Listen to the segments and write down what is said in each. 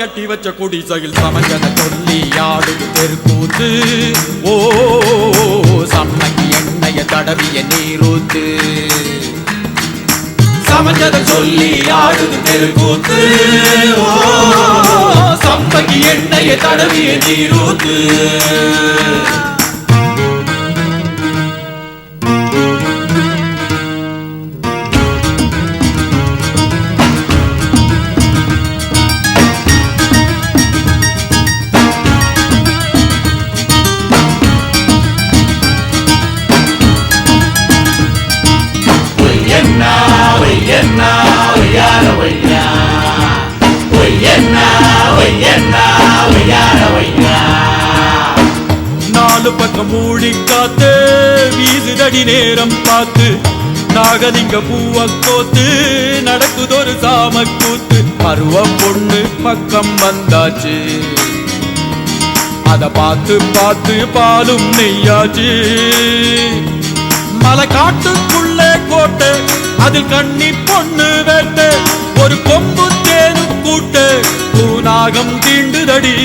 கட்டி வச்ச குடிசையில் சமஞ்சத சொல்லி ஆடுது தெருக்கூத்து. ஓ சம்மங்கி எண்ணெய தடவிய நீரூத்து. சமஞ்சத சொல்லி ஆடுது தெருக்கூத்து. ஓ சம்மங்கி எண்ணெய தடவிய நீரூத்து. நாலு பக்கம் மூடி காத்து வீசுதடி நேரம் பார்த்து. நாகலிங்க பூவ கோத்து நடக்குதொரு சாமக்கூத்து. பருவ பொண்ணு பக்கம் வந்தாச்சு. அத பார்த்து பார்த்து பாலும் நெய்யாச்சு. மலை காட்டுக்குள்ளே கோட்டை அதில் கண்ணி பொண்ணு வேட்டு. ஒரு கொம்பு தேனு கூட்டு பூநாகம் தீண்டுதடி.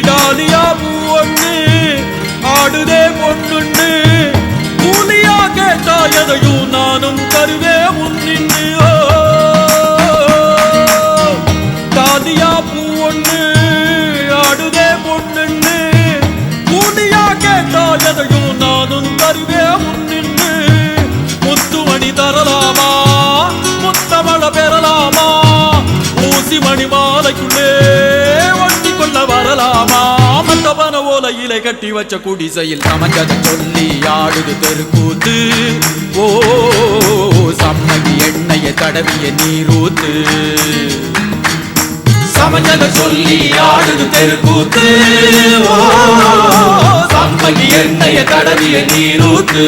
டாலியா பூ ஒண்ணு ஆடுதே பொண்ணுன்னு. கூலியா கேட்டா எதையும் நானும் தருவே முன்னின்னு. டாலியா பூ ஒண்ணு ஆடுதே பொண்ணுன்னு. கூலியா கேட்டா எதையும் நானும் தருவே முன்னின்னு. முத்துமணி தரலாமா முத்தமழ பெறலாமா. ஊசி மணி மாலைக்குள்ளே ஒட்டி கொள்ள வரலாமா. மண்டபன ஓலையிலே கட்டி வச்ச குடிசையில் சமஞ்சத சொல்லி ஆடுது தெருக்கூத்து. ஓ சம்மங்கி எண்ணெய தடவிய நீரூத்து. சமஞ்சத சொல்லி ஆடுது தெருக்கூத்து. ஓ சம்மங்கி எண்ணெய தடவிய நீரூத்து.